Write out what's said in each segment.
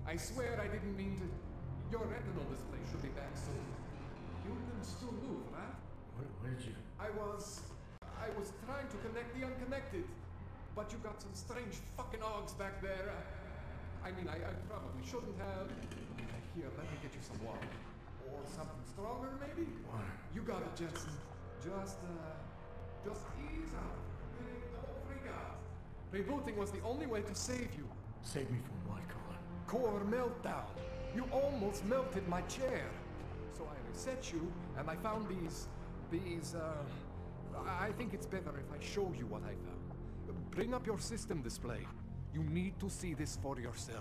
I swear I didn't mean to... Your retinal display should be back soon. You can still move, right? Where did you... I was trying to connect the unconnected. But you got some strange fucking ogs back there. I probably shouldn't have. Here, let me get you some water. Or something stronger, maybe? Water. You got it, Jensen. Just ease out. Don't freak out. Rebooting was the only way to save you. Save me from what, Colin? Core meltdown. You almost melted my chair. So I reset you, and I found these, I think it's better if I show you what I found. Bring up your system display. You need to see this for yourself.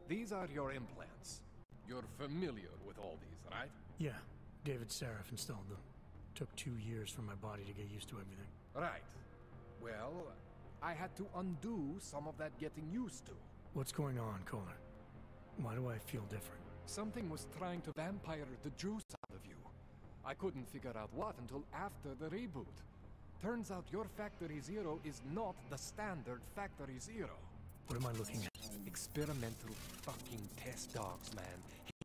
These are your implants. You're familiar with all these, right? Yeah, David Seraph installed them. Took 2 years for my body to get used to everything. Right. Well, I had to undo some of that getting used to. What's going on, Colin? Why do I feel different? Something was trying to vampire the juice out of you. I couldn't figure out what until after the reboot. Turns out your Factory Zero is not the standard Factory Zero. What am I looking at? Experimental fucking test dogs, man.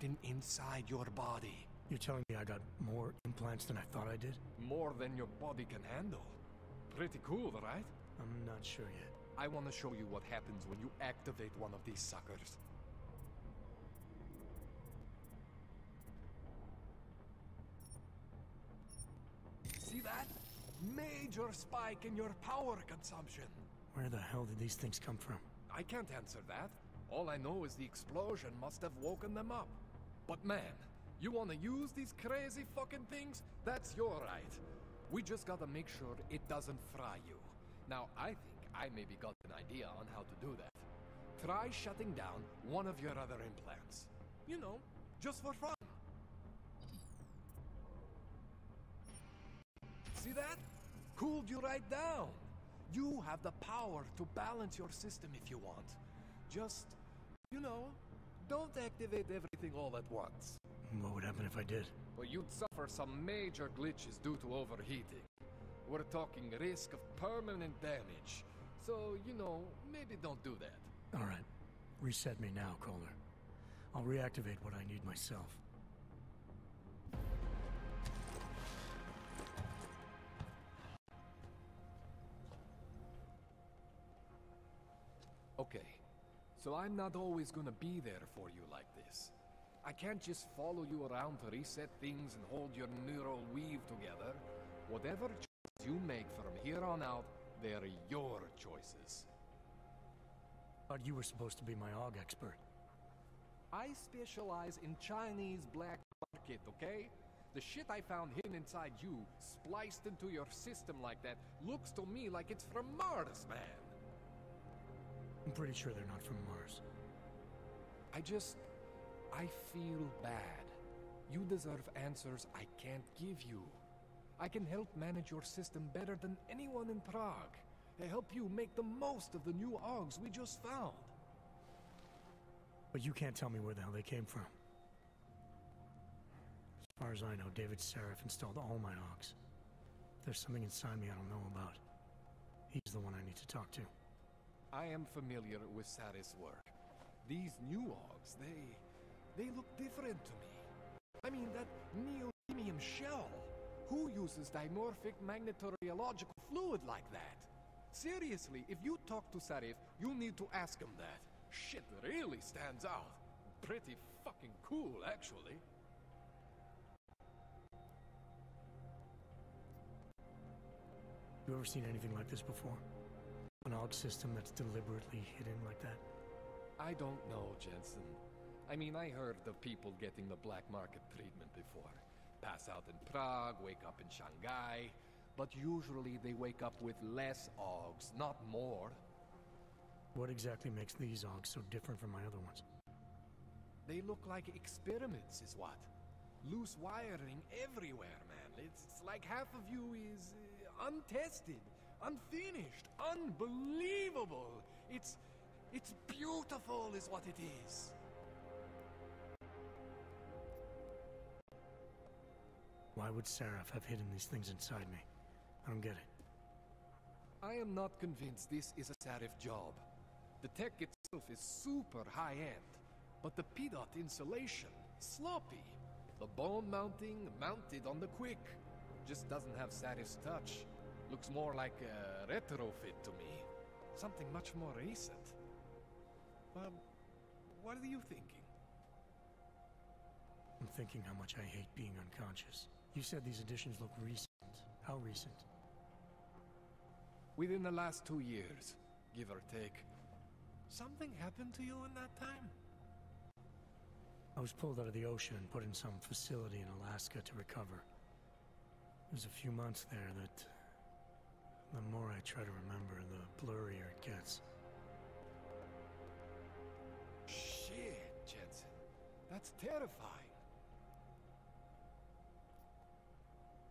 Hidden inside your body. You're telling me I got more implants than I thought I did? More than your body can handle. Pretty cool, right? I'm not sure yet. I want to show you what happens when you activate one of these suckers. See that? Major spike in your power consumption. Where the hell did these things come from? I can't answer that. All I know is the explosion must have woken them up. But man, you want to use these crazy fucking things? That's your right. We just gotta make sure it doesn't fry you. Now, I think I maybe got an idea on how to do that. Try shutting down one of your other implants. You know, just for fun. See that? Cooled you right down. You have the power to balance your system if you want. Just, you know, don't activate everything all at once. What would happen if I did? Well, you'd suffer some major glitches due to overheating. We're talking risk of permanent damage. So, you know, maybe don't do that. All right. Reset me now, Kohler. I'll reactivate what I need myself. Okay, so I'm not always gonna be there for you like this. I can't just follow you around to reset things and hold your neural weave together. Whatever choices you make from here on out, they're your choices. Thought you were supposed to be my AUG expert. I specialize in Chinese black market, okay? The shit I found hidden inside you, spliced into your system like that, looks to me like it's from Mars, man. I'm pretty sure they're not from Mars. I feel bad. You deserve answers I can't give you. I can help manage your system better than anyone in Prague. To help you make the most of the new AUGs we just found. But you can't tell me where the hell they came from. As far as I know, David Seraph installed all my AUGs. If there's something inside me I don't know about, he's the one I need to talk to. I am familiar with Sarah's work. These new AUGs, they look different to me. I mean, that neodymium shell. Who uses dimorphic magnetorheological fluid like that? Seriously, if you talk to Sarif, you need to ask him that. Shit really stands out. Pretty fucking cool, actually. You ever seen anything like this before? An AUG system that's deliberately hidden like that? I don't know, Jensen. I mean, I heard of people getting the black market treatment before. Pass out in Prague, wake up in Shanghai. But usually they wake up with less AUGs, not more. What exactly makes these AUGs so different from my other ones? They look like experiments, is what? Loose wiring everywhere, man. It's like half of you is untested, unfinished, unbelievable. It's beautiful is what it is. Why would Seraph have hidden these things inside me? I don't get it. I am not convinced this is a Sarif job. The tech itself is super high-end, but the PDOT insulation, sloppy. The bone mounting mounted on the quick. Just doesn't have Satis touch. Looks more like a retrofit to me. Something much more recent. What are you thinking? I'm thinking how much I hate being unconscious. You said these additions look recent. How recent? Within the last 2 years, give or take. Something happened to you in that time? I was pulled out of the ocean and put in some facility in Alaska to recover. There's a few months there that... the more I try to remember, the blurrier it gets. Shit, Jensen. That's terrifying.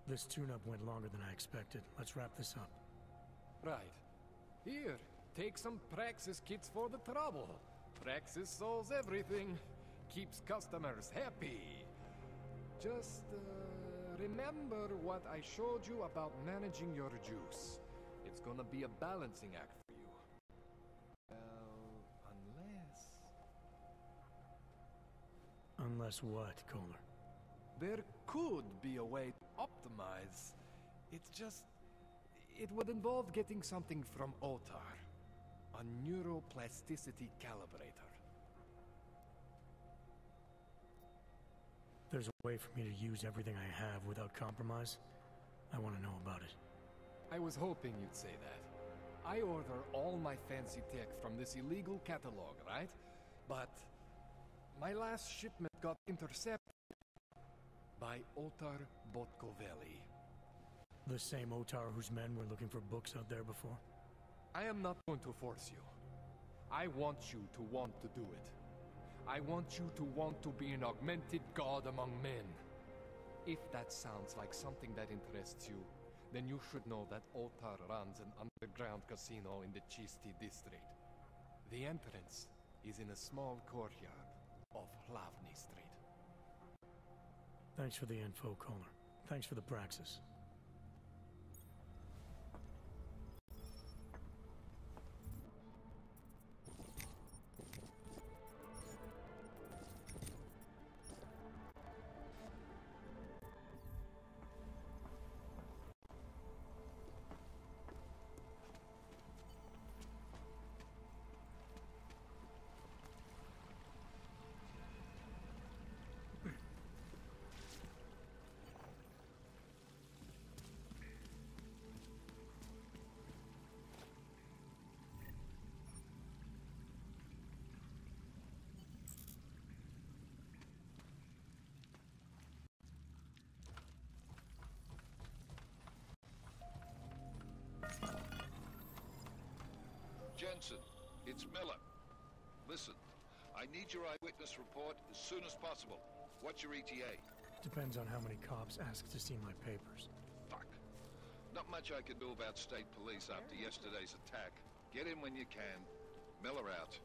This tune-up went longer than I expected. Let's wrap this up. Right. Here, take some Praxis kits for the trouble. Praxis solves everything. Keeps customers happy. Just, remember what I showed you about managing your juice. It's gonna be a balancing act for you. Well, Unless what, Kohler? there could be a way to optimize. It's just... it would involve getting something from Otar. A neuroplasticity calibrator. There's a way for me to use everything I have without compromise? I want to know about it. I was hoping you'd say that. I order all my fancy tech from this illegal catalog, right? But my last shipment got intercepted by Otar Botkovelli. The same Otar whose men were looking for books out there before? I am not going to force you. I want you to want to do it. I want you to want to be an augmented god among men. If that sounds like something that interests you, then you should know that Otar runs an underground casino in the Chisti district. The entrance is in a small courtyard off Hlavny Street. Thanks for the info, Kohler. Thanks for the praxis. Jensen, it's Miller. Listen, I need your eyewitness report as soon as possible. What's your ETA? Depends on how many cops ask to see my papers. Fuck. Not much I can do about state police after yesterday's attack. Get in when you can. Miller out.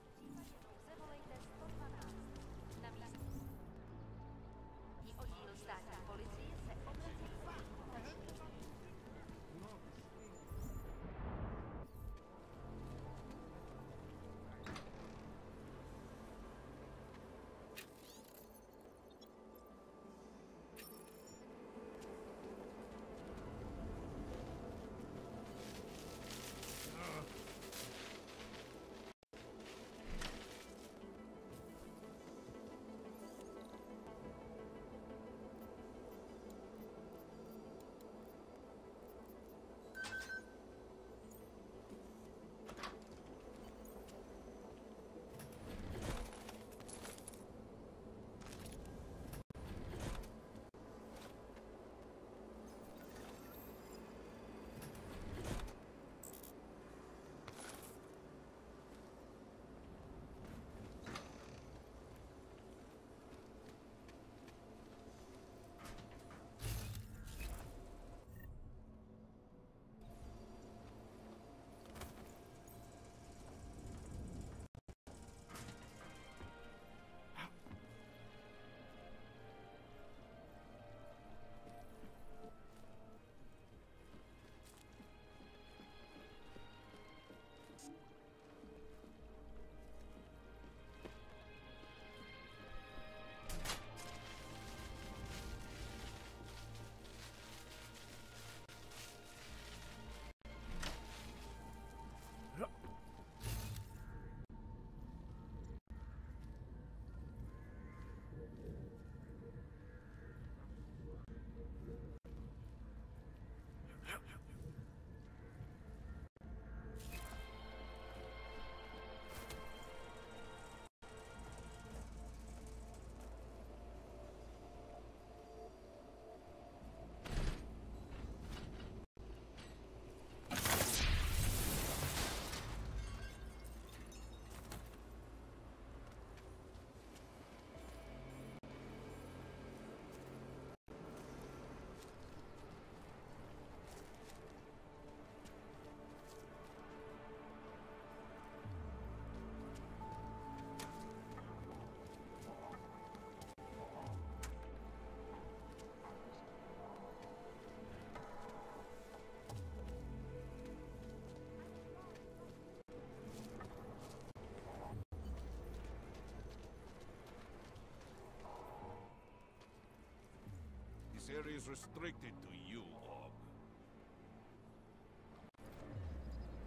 is restricted to you, Og.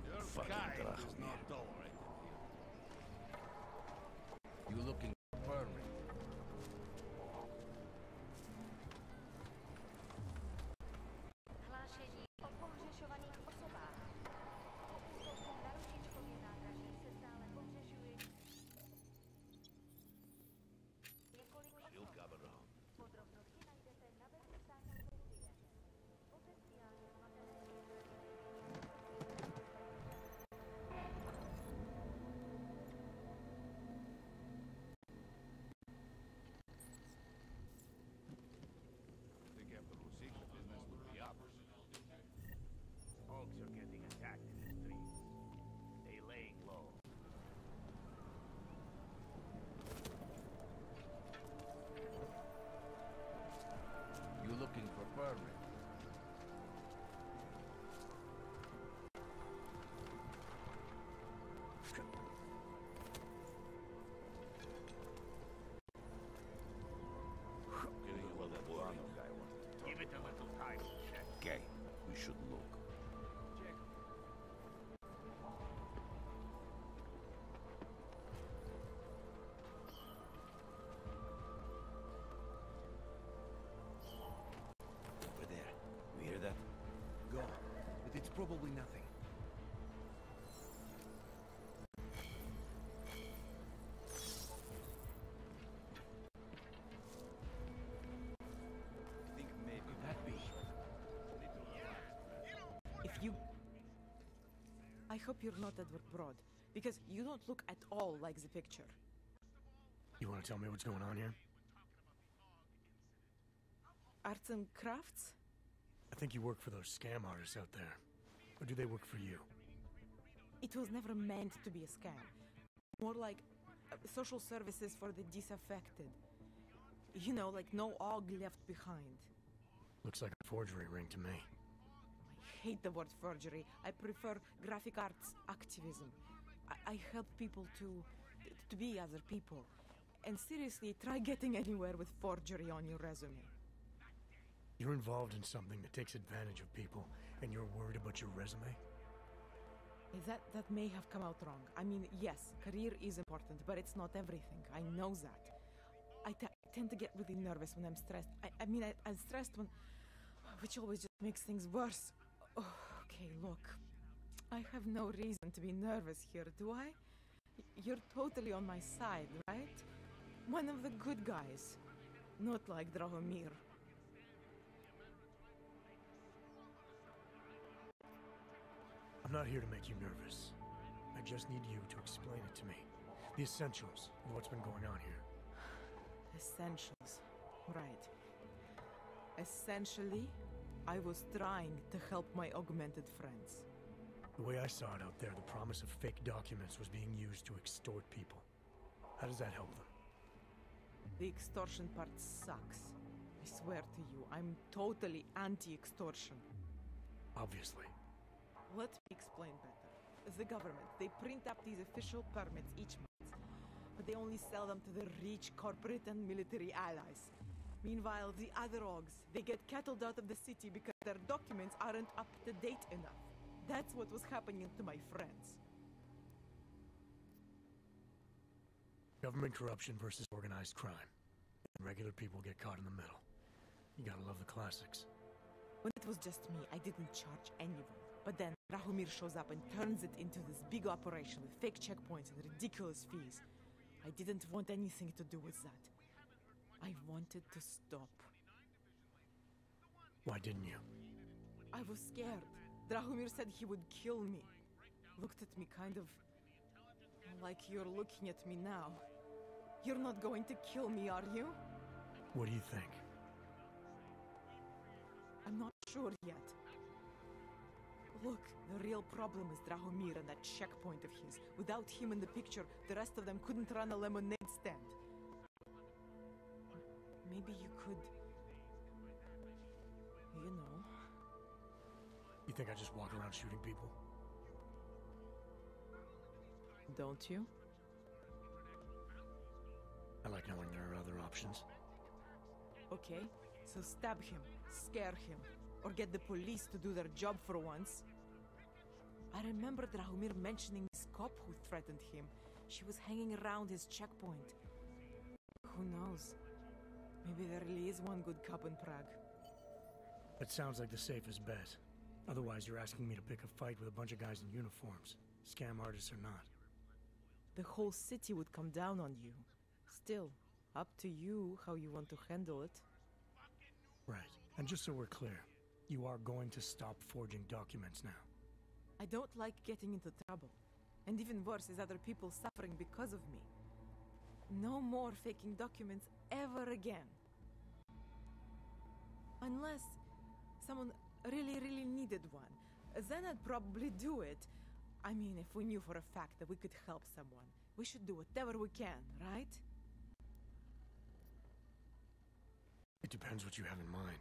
Your kind is not tolerated here. You looking for permit? Hlášení o pohřešovaných osobách. Pokusovku na ručičkově nádraží se stále pohřešují několik osob. Podrobnosti najdete na webu státní policie. Potenciálně hmatené. I think after Rosita, business will be up. Folks are getting attacked in the streets. They laying low. You looking for permit? Getting a little boring. Guy wants to talk. Give it a little time to check. Okay, we should look. Over there. You hear that? Go, but it's probably nothing. I think maybe Could that be? If you... I hope you're not Edward Broad, because you don't look at all like the picture. You want to tell me what's going on here? Arts and crafts? I think you work for those scam artists out there. Or do they work for you? It was never meant to be a scam. More like social services for the disaffected. You know, like no Og left behind. Looks like a forgery ring to me. I hate the word forgery. I prefer graphic arts activism. I help people to be other people. And seriously, try getting anywhere with forgery on your resume. You're involved in something that takes advantage of people, and you're worried about your resume? That may have come out wrong. I mean, yes, career is important, but it's not everything. I know that. I tend to get really nervous when I'm stressed. I'm stressed when... which always just makes things worse. Oh, okay, look. I have no reason to be nervous here, do I? You're totally on my side, right? One of the good guys. Not like Drahomir. I'm not here to make you nervous. I just need you to explain it to me. The essentials of what's been going on here. Essentials. Right. Essentially, I was trying to help my augmented friends. The way I saw it out there, the promise of fake documents was being used to extort people. How does that help them? The extortion part sucks. I swear to you, I'm totally anti-extortion. Obviously. Let me explain better. The government, they print up these official permits each month, but they only sell them to the rich corporate and military allies. Meanwhile, the other Ogs, they get cattled out of the city because their documents aren't up to date enough. That's what was happening to my friends. Government corruption versus organized crime. And regular people get caught in the middle. You gotta love the classics. When it was just me, I didn't charge anyone. But then Drahomir shows up and turns it into this big operation with fake checkpoints and ridiculous fees. I didn't want anything to do with that. I wanted to stop. Why didn't you? I was scared. Drahomir said he would kill me. Looked at me kind of like you're looking at me now. You're not going to kill me, are you? What do you think? I'm not sure yet. Look, the real problem is Drahomir and that checkpoint of his. Without him in the picture, the rest of them couldn't run a lemonade stand. Maybe you could... you know... You think I just walk around shooting people? Don't you? I like knowing there are other options. Okay, so stab him. scare him, or get the police to do their job for once. I remember Drahomir mentioning this cop who threatened him. She was hanging around his checkpoint. Who knows? Maybe there really is one good cop in Prague. That sounds like the safest bet. Otherwise, you're asking me to pick a fight with a bunch of guys in uniforms, scam artists or not. The whole city would come down on you. Still, up to you how you want to handle it. Right. And just so we're clear, you are going to stop forging documents now. I don't like getting into trouble. And even worse is other people suffering because of me. No more faking documents ever again. Unless someone really needed one. Then I'd probably do it. I mean, if we knew for a fact that we could help someone, we should do whatever we can, right? It depends what you have in mind.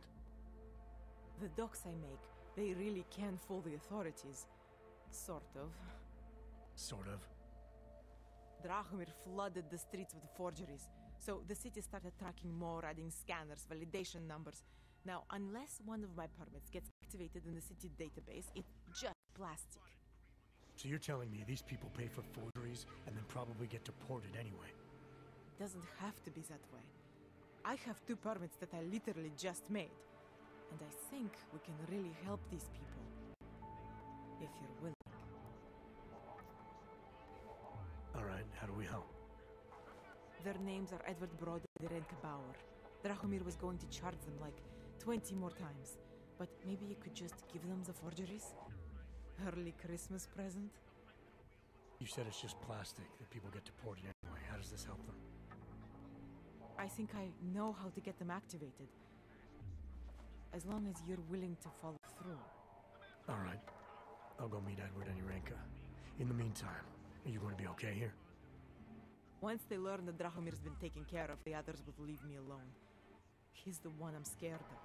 The docs I make, they really can fool the authorities. Sort of. Sort of. Drahomir flooded the streets with forgeries, so the city started tracking more, adding scanners, validation numbers. Now, unless one of my permits gets activated in the city database, it's just plastic. So you're telling me these people pay for forgeries and then probably get deported anyway? It doesn't have to be that way. I have 2 permits that I literally just made. And I think we can really help these people. If you're willing. Alright, how do we help? Their names are Edward Brod and Renke Bauer. Drahomir was going to charge them like 20 more times. But maybe you could just give them the forgeries? Early Christmas present? You said it's just plastic, that people get deported anyway. How does this help them? I think I know how to get them activated. As long as you're willing to follow through. Alright. I'll go meet Edward and Yurenka. In the meantime, are you going to be okay here? Once they learn that Drahomir's been taken care of, the others will leave me alone. He's the one I'm scared of.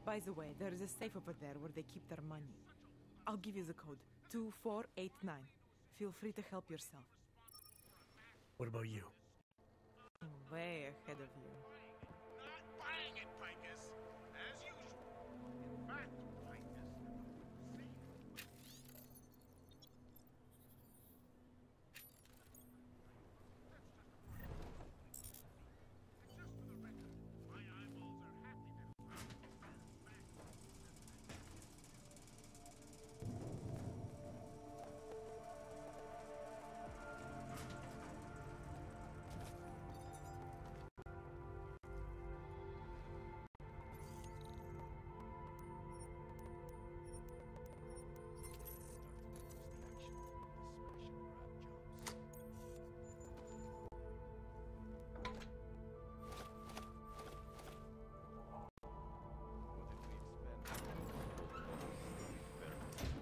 By the way, there is a safe over there where they keep their money. I'll give you the code. 2489. Feel free to help yourself. What about you? Way ahead of you. Not buying it, Pikus. As usual. In fact, Pikus. Just for the record, my eyeballs are happy that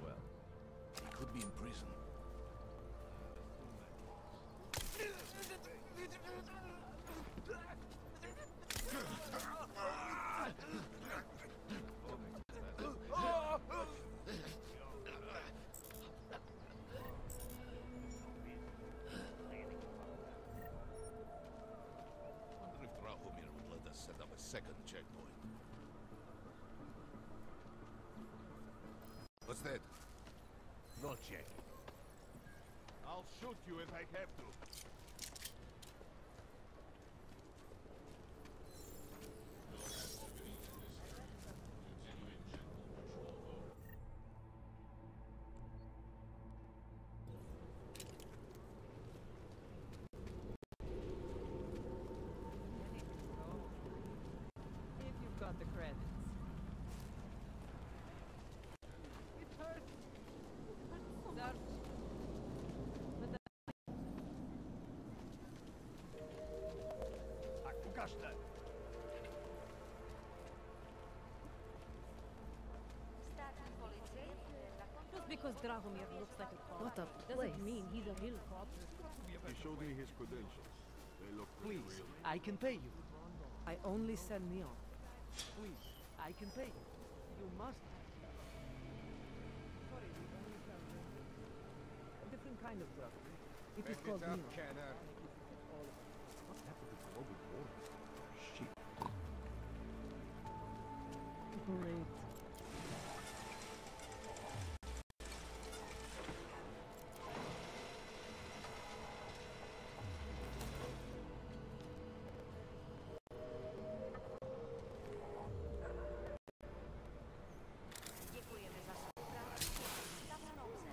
Well, he could be in prison. Wonder if Drahomir would let us set up a second checkpoint. What's that? No check. I'll shoot you if I have to. If you've got the credits. It hurts. That... But that... Just because Drahomir looks like a cop doesn't mean he's a real cop. He showed me his credentials. They look pretty Please, real. I can pay you. I only sell neon. Please, I can pay you. You must. Sorry, we only sell a different kind of drug. It is called neon. Kenner. What happened to global warming? Shit. Great. Děkujeme za spolupráci v stavu nouze.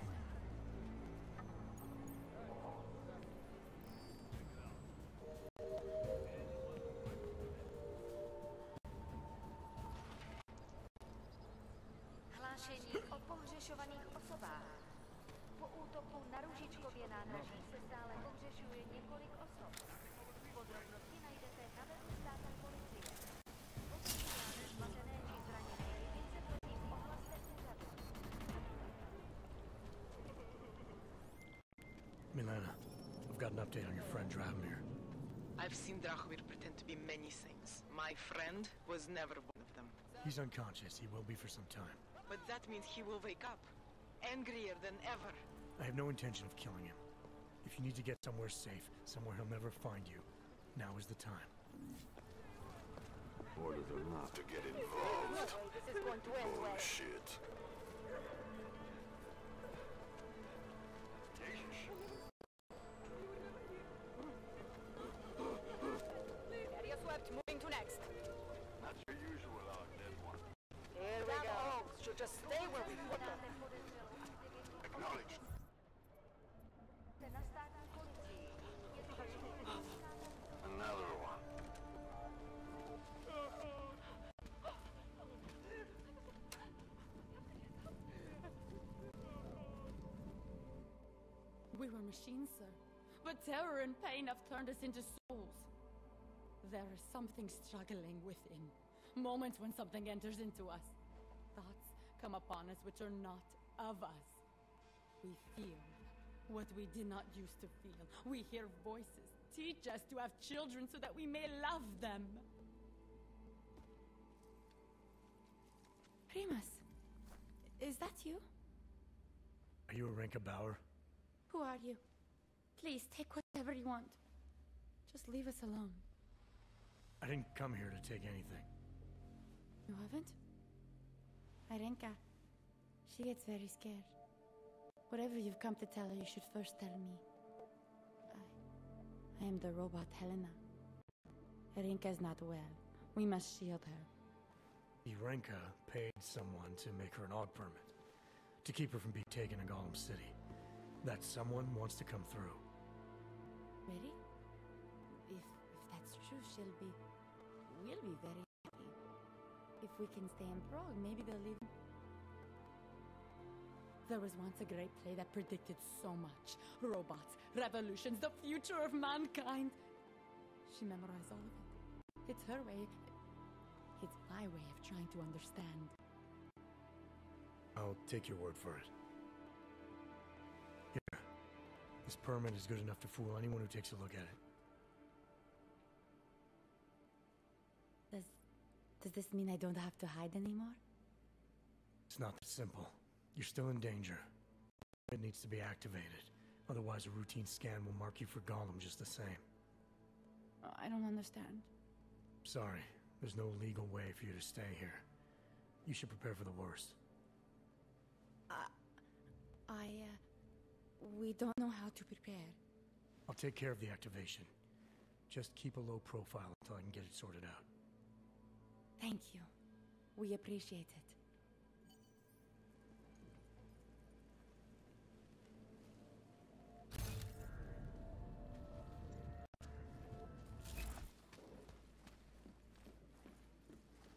Hlášení o pohřešovaných osobách. Po útoku na Růžičkově nádraží se stále pohřešuje několik osob. Podrobnosti najdete na webu státní policie. Potenciálně zmatené či zraněné jedince prosím ohlaste úřadu. Milena, I've got an update on your friend Drahomir. I've seen Drahomir pretend to be many things. My friend was never one of them. He's unconscious. He will be for some time. But that means he will wake up, angrier than ever. I have no intention of killing him. If you need to get somewhere safe, somewhere he'll never find you, now is the time. Order them not to get involved. This is going to end well. Bullshit. Area swept, moving to next. Not your usual dead one. Here we go. Should just stay where we put them. Acknowledged. Another one. We were machines, sir. But terror and pain have turned us into souls. There is something struggling within. Moments when something enters into us. Thoughts come upon us which are not of us. We feel what we did not used to feel. We hear voices. Teach us to have children so that we may love them. Primus, is that you? Are you Arenka Bauer? Who are you? Please, take whatever you want. Just leave us alone. I didn't come here to take anything. You haven't? Arenka, she gets very scared. Whatever you've come to tell her, you should first tell me. I am the robot Helena. Arenka's not well. We must shield her. Arenka paid someone to make her an AUG permit. To keep her from being taken to Gollum City. That someone wants to come through. Really? If that's true, we'll be very happy. If we can stay in Prague, maybe they'll leave. There was once a great play that predicted so much. Robots, revolutions, the future of mankind. She memorized all of it. It's her way. It's my way of trying to understand. I'll take your word for it. Here. This permit is good enough to fool anyone who takes a look at it. Does this mean I don't have to hide anymore? It's not that simple. You're still in danger. It needs to be activated. Otherwise, a routine scan will mark you for Gollum just the same. I don't understand. Sorry. There's no legal way for you to stay here. You should prepare for the worst. We don't know how to prepare. I'll take care of the activation. Just keep a low profile until I can get it sorted out. Thank you. We appreciate it.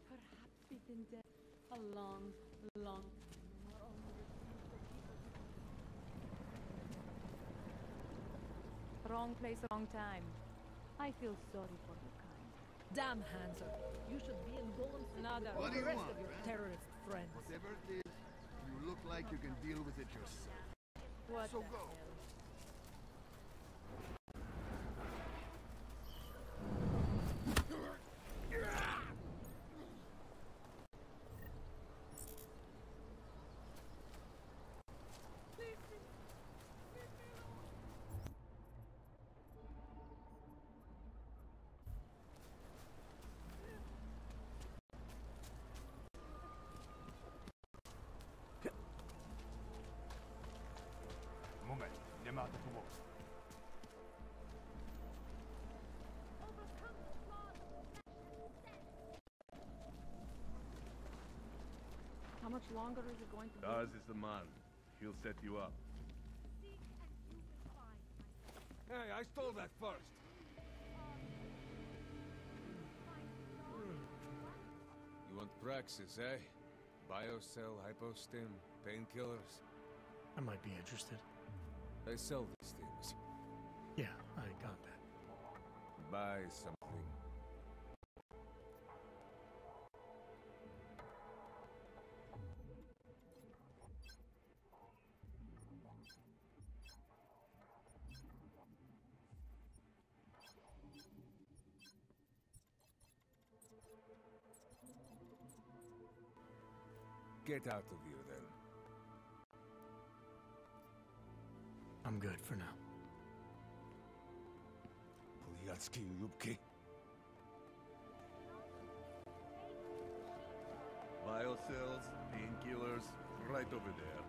Perhaps we've been dead a long, long time. Wrong place, wrong time. I feel sorry for your kind. Damn, Hanser. You should be in Gollum City What with do the you rest want, of your man? terrorist friends. Whatever it is, you look like you can deal with it yourself. What So the go. hell? Moment, nemáte pomoc. How much longer is it going to be? Daz is the man. He'll set you up. Hey, I stole that first. You want Praxis, eh? Biocell, hypostim, painkillers? I might be interested. They sell these things. Yeah, I got that. Buy something. Get out of here, then. I'm good for now. Poliatsky Lubki. Biocells, painkillers, right over there.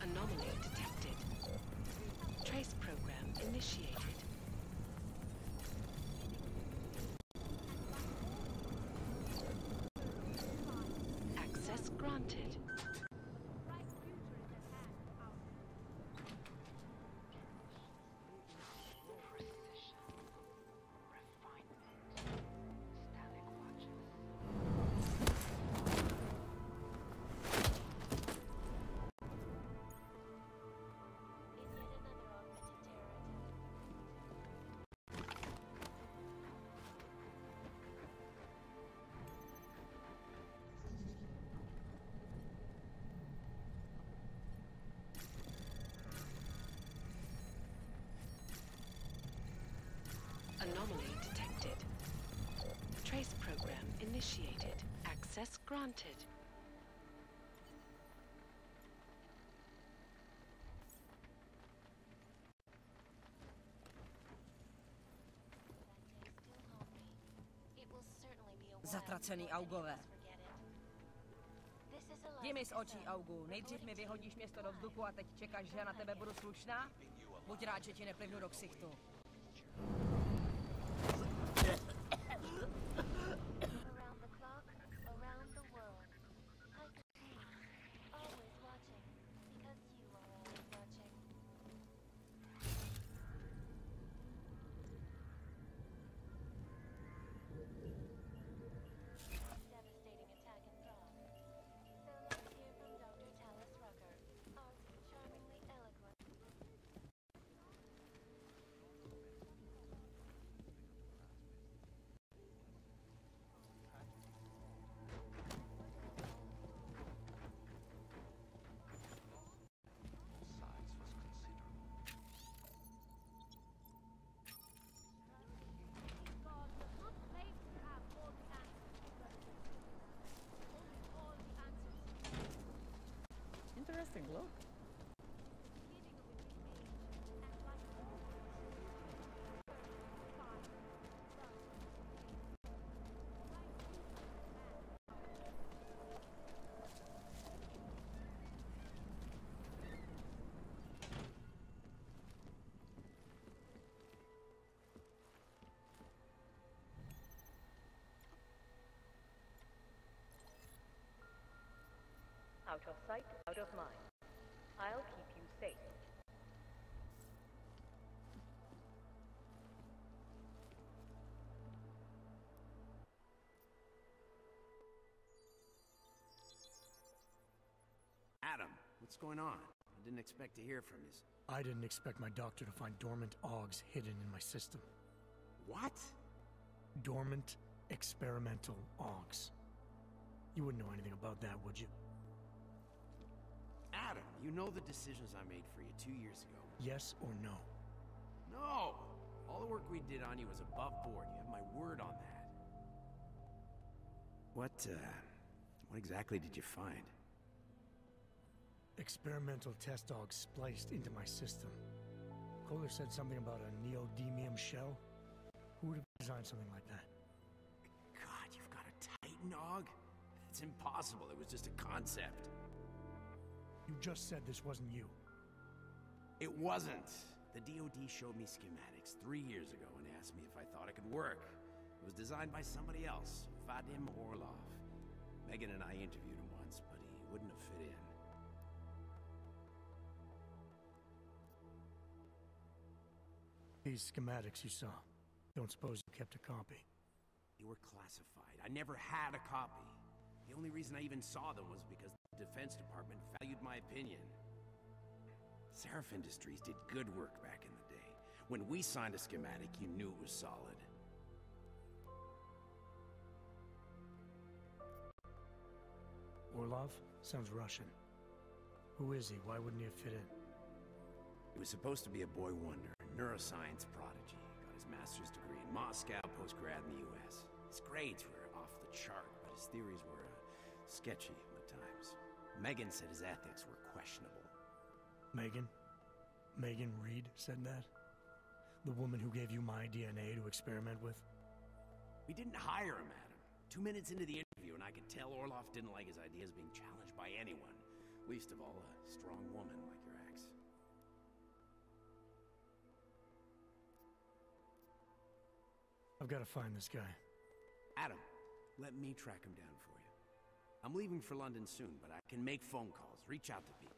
Anomaly detected. Trace program initiated. Access granted. Anomaly detected. Trace program initiated. Access granted. Zatracený augové. Jdi mi z očí, Augu. Nejdřív mi vyhodíš město do vzduchu a teď čekáš, že já na tebe budu slušná? Buď rád, že ti neplivnu do ksichtu. Out of sight, out of mind. I'll keep you safe. Adam, what's going on? I didn't expect to hear from you. I didn't expect my doctor to find dormant augs hidden in my system. What? Dormant experimental augs. You wouldn't know anything about that, would you? Adam, you know the decisions I made for you 2 years ago. Yes or no? No! All the work we did on you was above board. You have my word on that. What exactly did you find? Experimental test dogs spliced into my system. Kohler said something about a neodymium shell. Who would have designed something like that? God, you've got a Titan dog? It's impossible. It was just a concept. You just said this wasn't you. It wasn't. The DoD showed me schematics 3 years ago and asked me if I thought it could work. It was designed by somebody else, Vadim Orlov. Megan and I interviewed him once, but he wouldn't have fit in. These schematics you saw, don't suppose you kept a copy? They were classified. I never had a copy. The only reason I even saw them was because the Defense Department valued my opinion. Seraph Industries did good work back in the day. When we signed a schematic, you knew it was solid. Orlov? Sounds Russian. Who is he? Why wouldn't he have fit in? He was supposed to be a boy wonder, a neuroscience prodigy. Got his master's degree in Moscow, postgrad in the US. His grades were off the chart, but his theories were sketchy at times. Megan said his ethics were questionable. Megan? Megan Reed said that? The woman who gave you my DNA to experiment with? We didn't hire him, Adam. 2 minutes into the interview, and I could tell Orlov didn't like his ideas being challenged by anyone. Least of all, a strong woman like your ex. I've got to find this guy. Adam, let me track him down for you. I'm leaving for London soon, but I can make phone calls, reach out to people.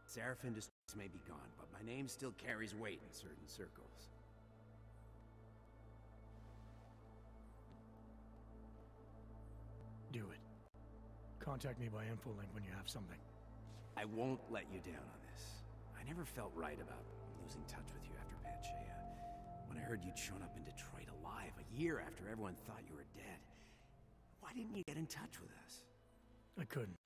Seraph Industries may be gone, but my name still carries weight in certain circles. Do it. Contact me by infolink when you have something. I won't let you down on this. I never felt right about losing touch with you after Panchaea. When I heard you'd shown up in Detroit alive a year after everyone thought you were dead. Why didn't you get in touch with us? I couldn't.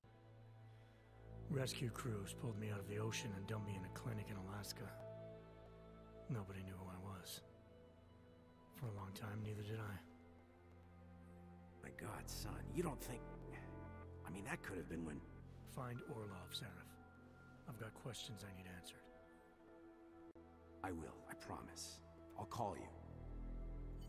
Rescue crews pulled me out of the ocean and dumped me in a clinic in Alaska. Nobody knew who I was. For a long time, neither did I. My God, son, you don't think... I mean, that could have been when... Find Orlov, Seraph. I've got questions I need answered. I will, I promise. I'll call you.